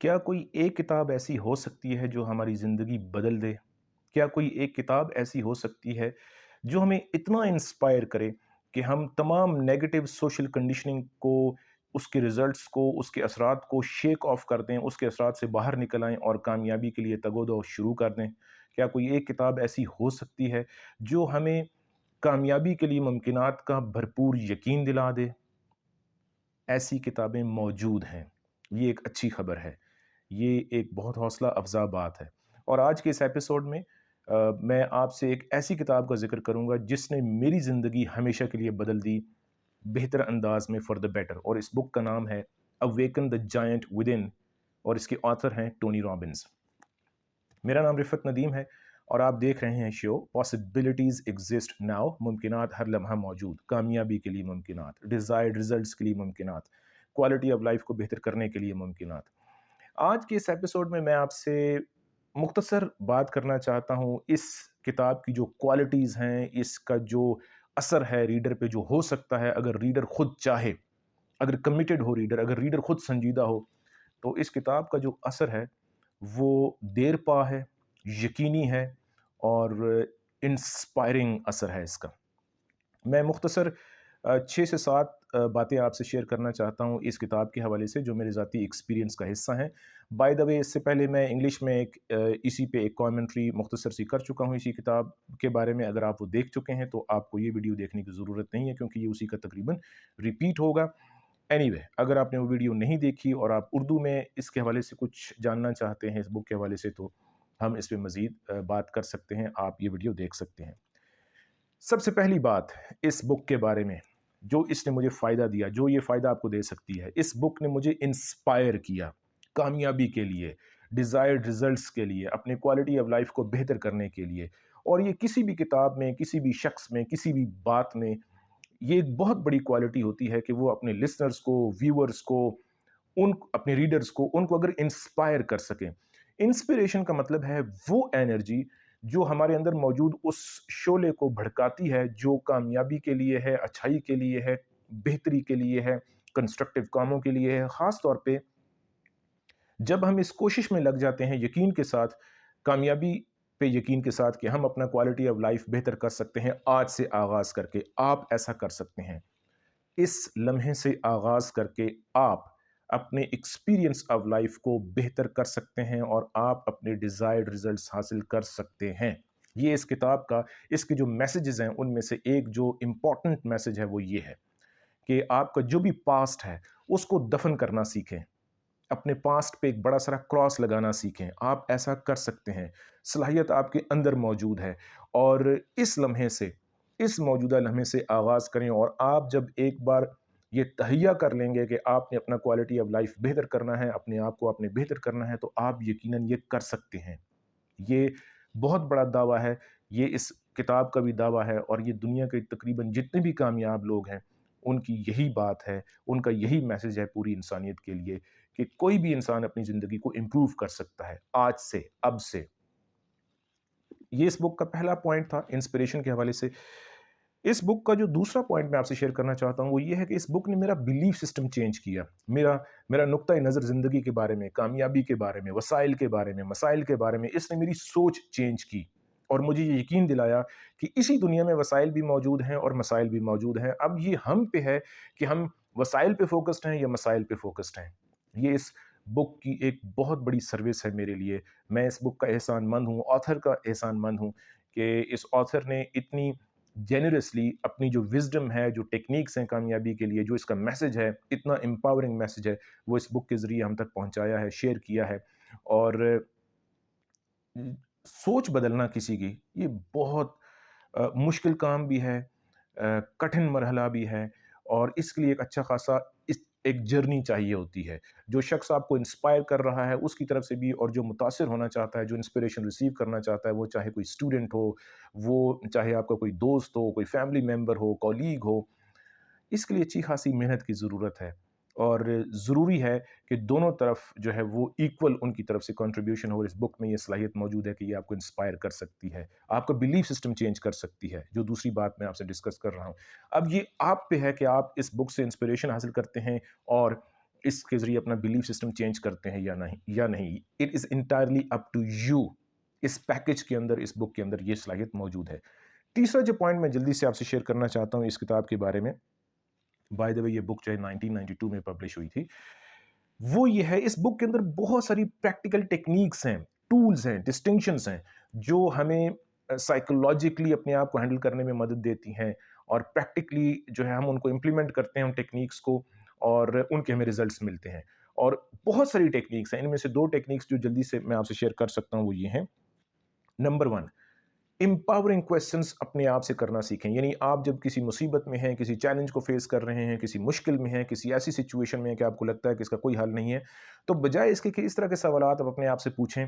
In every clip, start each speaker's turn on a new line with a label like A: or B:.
A: क्या कोई एक किताब ऐसी हो सकती है जो हमारी ज़िंदगी बदल दे? क्या कोई एक किताब ऐसी हो सकती है जो हमें इतना इंस्पायर करे कि हम तमाम नेगेटिव सोशल कंडीशनिंग को, उसके रिज़ल्ट्स को, उसके असरात को शेक ऑफ कर दें, उसके असरात से बाहर निकल आएँ और कामयाबी के लिए तगो-दो शुरू कर दें? क्या कोई एक किताब ऐसी हो सकती है जो हमें कामयाबी के लिए मुमकिनात का भरपूर यकीन दिला दे? ऐसी किताबें मौजूद हैं। ये एक अच्छी खबर है। ये एक बहुत हौसला अफ़ज़ा बात है। और आज के इस एपिसोड में मैं आपसे एक ऐसी किताब का ज़िक्र करूँगा जिसने मेरी ज़िंदगी हमेशा के लिए बदल दी, बेहतर अंदाज़ में फ़ॉर द बेटर। और इस बुक का नाम है अवेकन द जायंट विदिन और इसके ऑथर हैं टोनी रॉबिन्स। मेरा नाम रिफ़त नदीम है और आप देख रहे हैं शो पॉसिबिलिटीज़ एग्ज़िस्ट नाउ, मुमकिनात हर लम्हा मौजूद, कामयाबी के लिए मुमकिनात, डिज़ायर्ड रिज़ल्ट्स के लिए मुमकिनात, क्वालिटी ऑफ़ लाइफ़ को बेहतर करने के लिए मुमकिनात। आज के इस एपिसोड में मैं आपसे मुख्तसर बात करना चाहता हूँ इस किताब की जो क्वालिटीज़ हैं, इसका जो असर है रीडर पे जो हो सकता है अगर रीडर खुद चाहे, अगर कमिटेड हो रीडर, अगर रीडर खुद संजीदा हो, तो इस किताब का जो असर है वो देर पा है, यकीनी है और इंस्पायरिंग असर है इसका। मैं मुख्तसर 6 से 7 बातें आपसे शेयर करना चाहता हूँ इस किताब के हवाले से जो मेरे ज़ाती एक्सपीरियंस का हिस्सा हैं। बाय द वे इससे पहले मैं इंग्लिश में एक इसी पे एक कॉमेंट्री मुख्तसर सी कर चुका हूँ इसी किताब के बारे में। अगर आप वो देख चुके हैं तो आपको ये वीडियो देखने की ज़रूरत नहीं है क्योंकि ये उसी का तकरीबन रिपीट होगा। एनीवे अगर आपने वो वीडियो नहीं देखी और आप उर्दू में इसके हवाले से कुछ जानना चाहते हैं इस बुक के हवाले से तो हम इस पे मज़ीद बात कर सकते हैं, आप ये वीडियो देख सकते हैं। सबसे पहली बात इस बुक के बारे में, जो इसने मुझे फ़ायदा दिया, जो ये फ़ायदा आपको दे सकती है, इस बुक ने मुझे इंस्पायर किया, कामयाबी के लिए, डिज़ायर्ड रिज़ल्ट्स के लिए, अपनी क्वालिटी ऑफ़ लाइफ़ को बेहतर करने के लिए। और ये किसी भी किताब में, किसी भी शख्स में, किसी भी बात में, ये एक बहुत बड़ी क्वालिटी होती है कि वो अपने लिसनर्स को, व्यूअर्स को, उन अपने रीडर्स को, उनको अगर इंस्पायर कर सकें। इंस्पिरेशन का मतलब है वो एनर्जी जो हमारे अंदर मौजूद उस शोले को भड़काती है जो कामयाबी के लिए है, अच्छाई के लिए है, बेहतरी के लिए है, कंस्ट्रक्टिव कामों के लिए है। ख़ास तौर पे जब हम इस कोशिश में लग जाते हैं यकीन के साथ, कामयाबी पे यकीन के साथ कि हम अपना क्वालिटी ऑफ लाइफ़ बेहतर कर सकते हैं, आज से आगाज़ करके आप ऐसा कर सकते हैं। इस लम्हे से आगाज़ करके आप अपने एक्सपीरियंस ऑफ लाइफ को बेहतर कर सकते हैं और आप अपने डिज़ायर्ड रिज़ल्ट्स हासिल कर सकते हैं। ये इस किताब का इसके जो मैसेजेस हैं उनमें से एक जो इम्पोर्टेंट मैसेज है वो ये है कि आपका जो भी पास्ट है उसको दफ़न करना सीखें। अपने पास्ट पे एक बड़ा सारा क्रॉस लगाना सीखें। आप ऐसा कर सकते हैं। सलाहियत आपके अंदर मौजूद है और इस लम्हे से, इस मौजूदा लम्हे से आगाज़ करें और आप जब एक बार ये तहैया कर लेंगे कि आपने अपना क्वालिटी ऑफ लाइफ़ बेहतर करना है, अपने आप को आपने बेहतर करना है, तो आप यकीनन ये कर सकते हैं। ये बहुत बड़ा दावा है, ये इस किताब का भी दावा है और ये दुनिया के तकरीबन जितने भी कामयाब लोग हैं, उनकी यही बात है, उनका यही मैसेज है पूरी इंसानियत के लिए कि कोई भी इंसान अपनी ज़िंदगी को इम्प्रूव कर सकता है, आज से, अब से। ये इस बुक का पहला पॉइंट था इंस्पिरेशन के हवाले से। इस बुक का जो दूसरा पॉइंट मैं आपसे शेयर करना चाहता हूँ, वो ये है कि इस बुक ने मेरा बिलीफ सिस्टम चेंज किया। मेरा मेरा नुक्ता-ए-नज़र ज़िंदगी के बारे में, कामयाबी के बारे में, वसाइल के बारे में, मसाइल के बारे में, इसने मेरी सोच चेंज की और मुझे ये यकीन दिलाया कि इसी दुनिया में वसाइल भी मौजूद हैं और मसाइल भी मौजूद हैं। अब ये हम पे है कि हम वसाइल पे फ़ोकस्ड हैं या मसाइल पे फ़ोकस्ड हैं। ये इस बुक की एक बहुत बड़ी सर्विस है मेरे लिए। मैं इस बुक का एहसानमंद हूँ, ऑथर का एहसानमंद हूँ कि इस ऑथर ने इतनी जेनरसली अपनी जो विज़डम है, जो टेक्नीक्स हैं कामयाबी के लिए, जो इसका मैसेज है, इतना एम्पावरिंग मैसेज है, वो इस बुक के ज़रिए हम तक पहुँचाया है, शेयर किया है। और सोच बदलना किसी की, ये बहुत मुश्किल काम भी है, कठिन मरहला भी है और इसके लिए एक अच्छा खासा इस एक जर्नी चाहिए होती है। जो शख्स आपको इंस्पायर कर रहा है उसकी तरफ से भी और जो मुतासिर होना चाहता है, जो इंस्पिरेशन रिसीव करना चाहता है, वो चाहे कोई स्टूडेंट हो, वो चाहे आपका कोई दोस्त हो, कोई फैमिली मेंबर हो, कॉलीग हो, इसके लिए अच्छी खासी मेहनत की ज़रूरत है और ज़रूरी है कि दोनों तरफ जो है वो इक्वल उनकी तरफ से कंट्रीब्यूशन हो और इस बुक में ये सलाहियत मौजूद है कि ये आपको इंस्पायर कर सकती है, आपका बिलीफ सिस्टम चेंज कर सकती है, जो दूसरी बात मैं आपसे डिस्कस कर रहा हूँ। अब ये आप पे है कि आप इस बुक से इंस्पिरेशन हासिल करते हैं और اس के ज़रिए अपना बिलीफ सिस्टम चेंज करते हैं या नहीं। It is entirely up to you. इस पैकेज के अंदर, इस बुक के अंदर ये सलाहियत मौजूद है। तीसरा जो पॉइंट मैं जल्दी से आपसे शेयर करना चाहता हूँ इस किताब के बारे में, बाय द वे ये बुक जो है 1992 में पब्लिश हुई थी, वो ये है, इस बुक के अंदर बहुत सारी प्रैक्टिकल टेक्निक्स हैं, टूल्स हैं, डिस्टिंक्शंस हैं, जो हमें साइकोलॉजिकली अपने आप को हैंडल करने में मदद देती हैं, और प्रैक्टिकली जो है हम उनको इम्प्लीमेंट करते हैं उन टेक्निक्स को, और उनके हमें रिजल्ट्स मिलते हैं। और बहुत सारी टेक्निक्स हैं, इनमें से 2 टेक्निक्स जो जल्दी से मैं आपसे शेयर कर सकता हूँ वो ये हैं। नंबर 1, एम्पावरिंग क्वेश्चंस अपने आप से करना सीखें। यानी आप जब किसी मुसीबत में हैं, किसी चैलेंज को फेस कर रहे हैं, किसी मुश्किल में हैं, किसी ऐसी सिचुएशन में हैं कि आपको लगता है कि इसका कोई हल नहीं है, तो बजाय इसके कि इस तरह के सवालात आप अपने आप से पूछें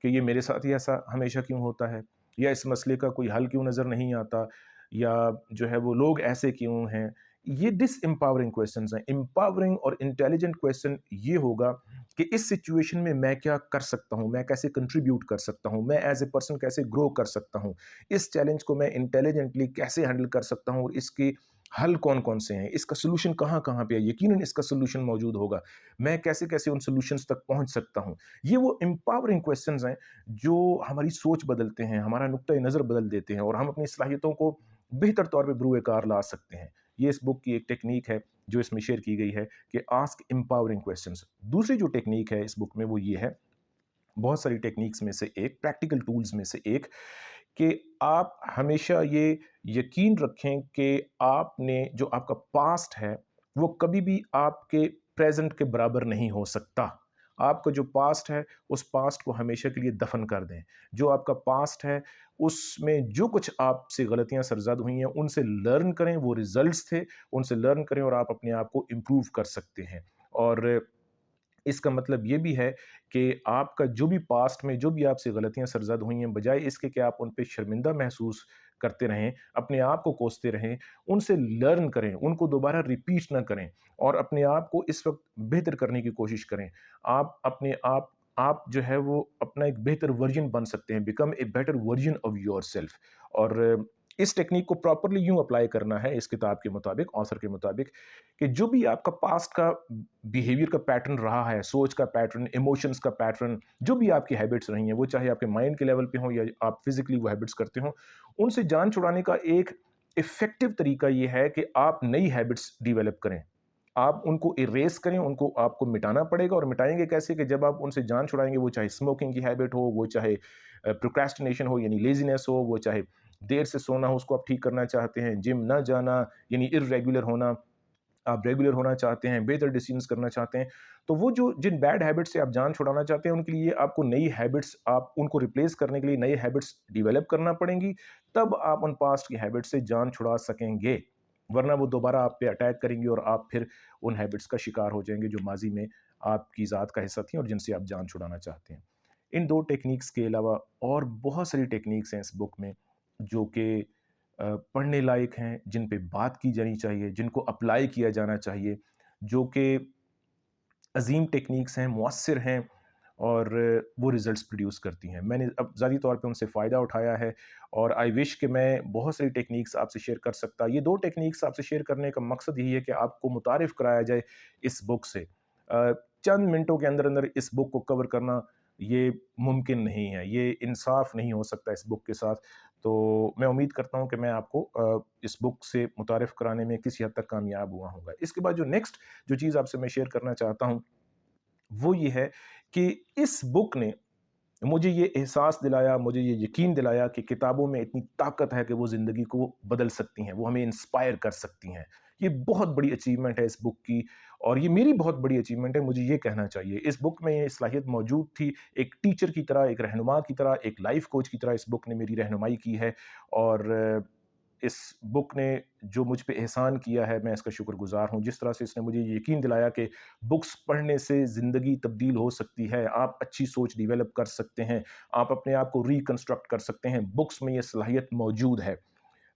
A: कि ये मेरे साथ ही ऐसा हमेशा क्यों होता है? या इस मसले का कोई हल क्यों नज़र नहीं आता? या जो है वो लोग ऐसे क्यों हैं? ये डिसएम्पावरिंग क्वेश्चंस हैं। एम्पावरिंग और इंटेलिजेंट क्वेश्चन ये होगा कि इस सिचुएशन में मैं क्या कर सकता हूँ? मैं कैसे कंट्रीब्यूट कर सकता हूँ? मैं एज़ ए पर्सन कैसे ग्रो कर सकता हूँ? इस चैलेंज को मैं इंटेलिजेंटली कैसे हैंडल कर सकता हूँ, और इसके हल कौन-कौन से हैं? इसका सॉल्यूशन कहाँ-कहाँ पे है? यकीनन इसका सॉल्यूशन मौजूद होगा। मैं कैसे-कैसे उन सॉल्यूशंस तक पहुँच सकता हूँ? ये वो एम्पावरिंग क्वेश्चंस हैं जो हमारी सोच बदलते हैं, हमारा नुक्ता-ए-नज़र बदल देते हैं, और हम अपनी सलाहियतों को बेहतर तौर पे बरूए-कार ला सकते हैं। ये इस बुक की एक टेक्नीक है जो इसमें शेयर की गई है कि आस्क एम्पावरिंग क्वेश्चंस। दूसरी जो टेक्नीक है इस बुक में वो ये है, बहुत सारी टेक्निक्स में से एक, प्रैक्टिकल टूल्स में से एक, कि आप हमेशा ये यकीन रखें कि आपने जो आपका पास्ट है, वो कभी भी आपके प्रेज़ेंट के बराबर नहीं हो सकता। आपका जो पास्ट है, उस पास्ट को हमेशा के लिए दफ़न कर दें। जो आपका पास्ट है, उसमें जो कुछ आपसे गलतियाँ सरज़द हुई हैं, उनसे लर्न करें, वो रिज़ल्ट्स थे, उनसे लर्न करें और आप अपने आप को इम्प्रूव कर सकते हैं। और इसका मतलब ये भी है कि आपका जो भी पास्ट में जो भी आपसे गलतियाँ सरज़द हुई हैं, बजाय इसके कि आप उन पे शर्मिंदा महसूस करते रहें, अपने आप को कोसते रहें, उनसे लर्न करें, उनको दोबारा रिपीट ना करें, और अपने आप को इस वक़्त बेहतर करने की कोशिश करें। आप अपने आप जो है वो अपना एक बेहतर वर्ज़न बन सकते हैं, become a better version of yourself. और इस टेक्नीक को प्रॉपर्ली यूँ अप्लाई करना है इस किताब के मुताबिक, ऑथर के मुताबिक, कि जो भी आपका पास्ट का बिहेवियर का पैटर्न रहा है, सोच का पैटर्न, इमोशंस का पैटर्न, जो भी आपकी हैबिट्स रही हैं, वो चाहे आपके माइंड के लेवल पे हों या आप फिज़िकली वो हैबिट्स करते हों, उनसे जान छुड़ाने का एक इफ़ेक्टिव तरीका ये है कि आप नई हैबिट्स डेवलप करें। आप उनको इरेज़ करें, उनको आपको मिटाना पड़ेगा, और मिटाएँगे कैसे? कि जब आप उनसे जान छुड़ाएँगे, वो चाहे स्मोकिंग की हैबिट हो, वो चाहे प्रोक्रेस्टिनेशन हो यानी लेज़ीनेस हो, वो चाहे देर से सोना हो, उसको आप ठीक करना चाहते हैं, जिम ना जाना यानी इर्रेगुलर होना, आप रेगुलर होना चाहते हैं, बेहतर डिसीजंस करना चाहते हैं, तो वो जो जिन बैड हैबिट्स से आप जान छुड़ाना चाहते हैं, उनके लिए आपको नई हैबिट्स, आप उनको रिप्लेस करने के लिए नई हैबिट्स डेवलप करना पड़ेंगी, तब आप उन पास्ट की हैबिट से जान छुड़ा सकेंगे। वरना वो दोबारा आप पे अटैक करेंगी और आप फिर उन हैबिट्स का शिकार हो जाएँगे, जो माज़ी में आपकी ज़ात का हिस्सा थी और जिनसे आप जान छुड़ाना चाहते हैं। इन 2 टेक्नीक्स के अलावा और बहुत सारी टेक्नीक्स हैं इस बुक में, जो कि पढ़ने लायक हैं, जिन पे बात की जानी चाहिए, जिनको अप्लाई किया जाना चाहिए, जो कि अज़ीम टेक्नीक्स हैं, मौअस्सिर हैं, और वो रिज़ल्ट्स प्रोड्यूस करती हैं। मैंने अब ज़ाती तौर पे उनसे फ़ायदा उठाया है, और आई विश कि मैं बहुत सारी टेक्नीक्स आपसे शेयर कर सकता। ये 2 टेक्नीक्स आपसे शेयर करने का मकसद यही है कि आपको मुतारिफ़ कराया जाए इस बुक से। चंद मिनटों के अंदर-अंदर इस बुक को कवर करना ये मुमकिन नहीं है, ये इंसाफ़ नहीं हो सकता इस बुक के साथ। तो मैं उम्मीद करता हूँ कि मैं आपको इस बुक से मुतारिफ़ कराने में किसी हद तक कामयाब हुआ हूँगा। इसके बाद जो नेक्स्ट जो चीज़ आपसे मैं शेयर करना चाहता हूँ, वो ये है कि इस बुक ने मुझे ये एहसास दिलाया, मुझे ये यकीन दिलाया कि किताबों में इतनी ताकत है कि वो ज़िंदगी को बदल सकती हैं, वो हमें इंस्पायर कर सकती हैं। ये बहुत बड़ी अचीवमेंट है इस बुक की, और ये मेरी बहुत बड़ी अचीवमेंट है, मुझे ये कहना चाहिए। इस बुक में ये सलाहियत मौजूद थी, एक टीचर की तरह, एक रहनुमा की तरह, एक लाइफ़ कोच की तरह इस बुक ने मेरी रहनुमाई की है, और इस बुक ने जो मुझ पे एहसान किया है, मैं इसका शुक्रगुज़ार हूँ। जिस तरह से इसने मुझे यकीन दिलाया कि बुक्स पढ़ने से ज़िंदगी तब्दील हो सकती है, आप अच्छी सोच डेवलप कर सकते हैं, आप अपने आप को रिकंस्ट्रक्ट कर सकते हैं, बुक्स में ये सलाहियत मौजूद है।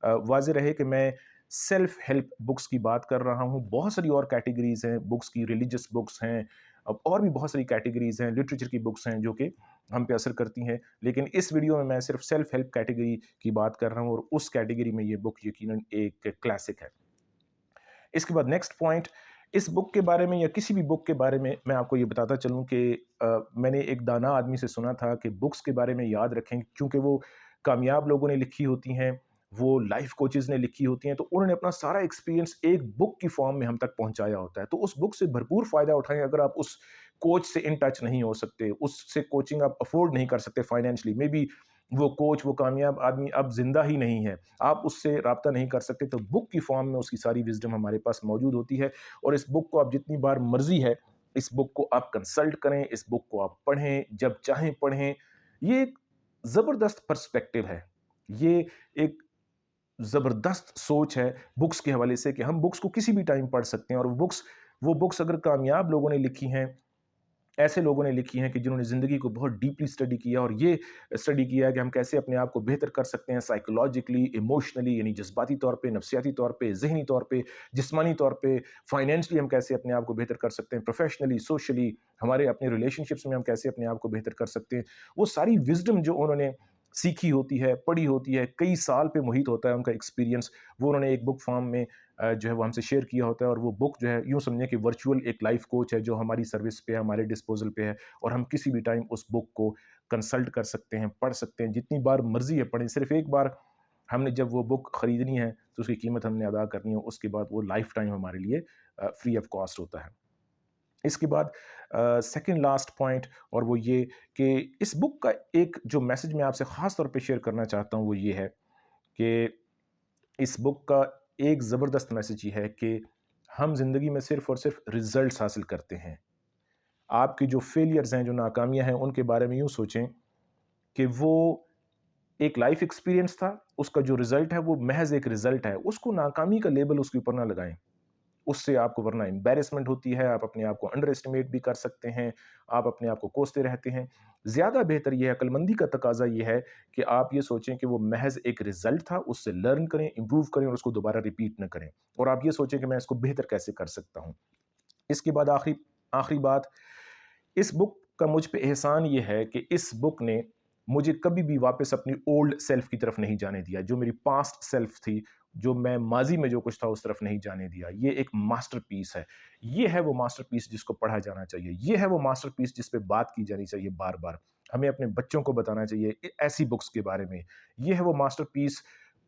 A: वाज़ेह रहे कि मैं सेल्फ हेल्प बुक्स की बात कर रहा हूँ, बहुत सारी और कैटेगरीज़ हैं बुक्स की, रिलीजियस बुक्स हैं, अब और भी बहुत सारी कैटेगरीज़ हैं, लिटरेचर की बुक्स हैं जो कि हम पे असर करती हैं। लेकिन इस वीडियो में मैं सिर्फ सेल्फ हेल्प कैटेगरी की बात कर रहा हूँ, और उस कैटेगरी में ये बुक यकीनन एक क्लासिक है। इसके बाद नेक्स्ट पॉइंट, इस बुक के बारे में या किसी भी बुक के बारे में मैं आपको ये बताता चलूँ कि मैंने एक दाना आदमी से सुना था कि बुक्स के बारे में याद रखें क्योंकि वो कामयाब लोगों ने लिखी होती हैं, वो लाइफ कोचेज़ ने लिखी होती हैं, तो उन्होंने अपना सारा एक्सपीरियंस एक बुक की फॉर्म में हम तक पहुँचाया होता है। तो उस बुक से भरपूर फ़ायदा उठाएँ अगर आप उस कोच से इन टच नहीं हो सकते, उससे कोचिंग आप अफ़ोर्ड नहीं कर सकते फाइनेंशियली, मेबी वो कोच, वो कामयाब आदमी अब ज़िंदा ही नहीं है, आप उससे राब्ता नहीं कर सकते, तो बुक की फॉर्म में उसकी सारी विज़डम हमारे पास मौजूद होती है और इस बुक को आप जितनी बार मर्ज़ी है, इस बुक को आप कंसल्ट करें, इस बुक को आप पढ़ें, जब चाहें पढ़ें। ये एक ज़बरदस्त पर्सपेक्टिव है। ये एक ज़बरदस्त सोच है बुक्स के हवाले से कि हम बुक्स को किसी भी टाइम पढ़ सकते हैं और वो बुक्स अगर कामयाब लोगों ने लिखी हैं, ऐसे लोगों ने लिखी हैं कि जिन्होंने ज़िंदगी को बहुत डीपली स्टडी किया और ये स्टडी किया है कि हम कैसे अपने आप को बेहतर कर सकते हैं साइकोलॉजिकली, इमोशनली यानी जज़्बाती तौर पे, नफ्सियाती तौर पे, ज़हनी तौर पे, जिस्मानी तौर पे, फाइनेंशियली हम कैसे अपने आप को बेहतर कर सकते हैं, प्रोफ़ेशनली, सोशली, हमारे अपने रिलेशनशिप्स में हम कैसे अपने आप को बेहतर कर सकते हैं। वो सारी विज़डम जो उन्होंने सीखी होती है, पढ़ी होती है, कई साल पे मुहित होता है उनका एक्सपीरियंस, वो उन्होंने एक बुक फ़ॉर्म में जो है वो हमसे शेयर किया होता है और वो बुक जो है यूँ समझें कि वर्चुअल एक लाइफ़ कोच है जो हमारी सर्विस पे है, हमारे डिस्पोज़ल पे है और हम किसी भी टाइम उस बुक को कंसल्ट कर सकते हैं, पढ़ सकते हैं, जितनी बार मर्ज़ी है पढ़ें। सिर्फ़ एक बार हमने जब वो बुक खरीदनी है, तो उसकी कीमत हमने अदा करनी है, उसके बाद वो लाइफ़ टाइम हमारे लिए फ्री ऑफ कॉस्ट होता है। इसके बाद सेकंड लास्ट पॉइंट और वो ये कि इस बुक का एक जो मैसेज मैं आपसे ख़ास तौर पे शेयर करना चाहता हूँ, वो ये है कि इस बुक का एक ज़बरदस्त मैसेज ये है कि हम ज़िंदगी में सिर्फ़ और सिर्फ़ रिज़ल्ट्स हासिल करते हैं। आपकी जो फेलियर्स हैं, जो नाकामियाँ हैं, उनके बारे में यूँ सोचें कि वो एक लाइफ़ एक्सपीरियंस था, उसका जो रिज़ल्ट है वो महज़ एक रिज़ल्ट है। उसको नाकामी का लेबल उसके ऊपर ना लगाएँ। उससे आपको वरना एम्बैरेसमेंट होती है, आप अपने आप को अंडर एस्टिमेट भी कर सकते हैं, आप अपने आप को कोसते रहते हैं। ज़्यादा बेहतर ये है, अक्लमंदी का तकाज़ा ये है कि आप ये सोचें कि वो महज़ एक रिज़ल्ट था, उससे लर्न करें, इम्प्रूव करें और उसको दोबारा रिपीट ना करें। और आप ये सोचें कि मैं इसको बेहतर कैसे कर सकता हूँ। इसके बाद आखिरी आखिरी बात, इस बुक का मुझ पे एहसान ये है कि इस बुक ने मुझे कभी भी वापस अपनी ओल्ड सेल्फ की तरफ नहीं जाने दिया। जो मेरी पास्ट सेल्फ थी, जो मैं माज़ी में जो कुछ था उस तरफ नहीं जाने दिया। ये एक मास्टरपीस है। ये है वो मास्टरपीस जिसको पढ़ा जाना चाहिए। ये है वो मास्टरपीस जिस पे बात की जानी चाहिए बार-बार। हमें अपने बच्चों को बताना चाहिए ऐसी बुक्स के बारे में। ये है वो मास्टरपीस।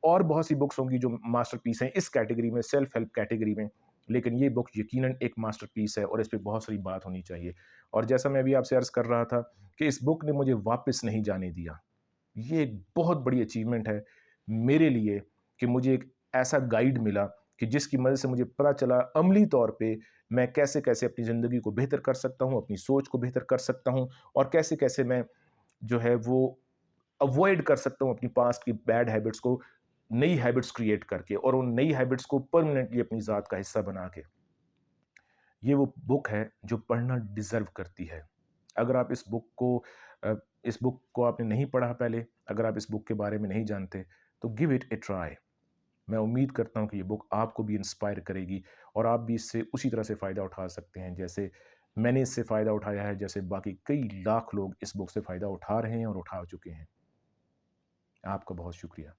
A: और बहुत सी बुक्स होंगी जो मास्टरपीस हैं इस कैटेगरी में, सेल्फ हेल्प कैटेगरी में। लेकिन ये बुक यकीनन एक मास्टरपीस है और इस पे बहुत सारी बात होनी चाहिए। और जैसा मैं अभी आपसे अर्ज़ कर रहा था कि इस बुक ने मुझे वापस नहीं जाने दिया। ये एक बहुत बड़ी अचीवमेंट है मेरे लिए कि मुझे एक ऐसा गाइड मिला कि जिसकी मदद से मुझे पता चला अमली तौर पे मैं कैसे-कैसे अपनी ज़िंदगी को बेहतर कर सकता हूँ, अपनी सोच को बेहतर कर सकता हूँ और कैसे-कैसे मैं जो है वो अवॉइड कर सकता हूँ अपनी पास्ट की बैड हैबिट्स को, नई हैबिट्स क्रिएट करके और उन नई हैबिट्स को परमानेंटली अपनी ज़ात का हिस्सा बना के। ये वो बुक है जो पढ़ना डिज़र्व करती है। अगर आप अ, इस बुक को आपने नहीं पढ़ा पहले, अगर आप इस बुक के बारे में नहीं जानते, तो गिव इट ए ट्राई। मैं उम्मीद करता हूँ कि ये बुक आपको भी इंस्पायर करेगी और आप भी इससे उसी तरह से फ़ायदा उठा सकते हैं, जैसे मैंने इससे फ़ायदा उठाया है, जैसे बाकी कई लाख लोग इस बुक से फ़ायदा उठा रहे हैं और उठा चुके हैं। आपका बहुत शुक्रिया।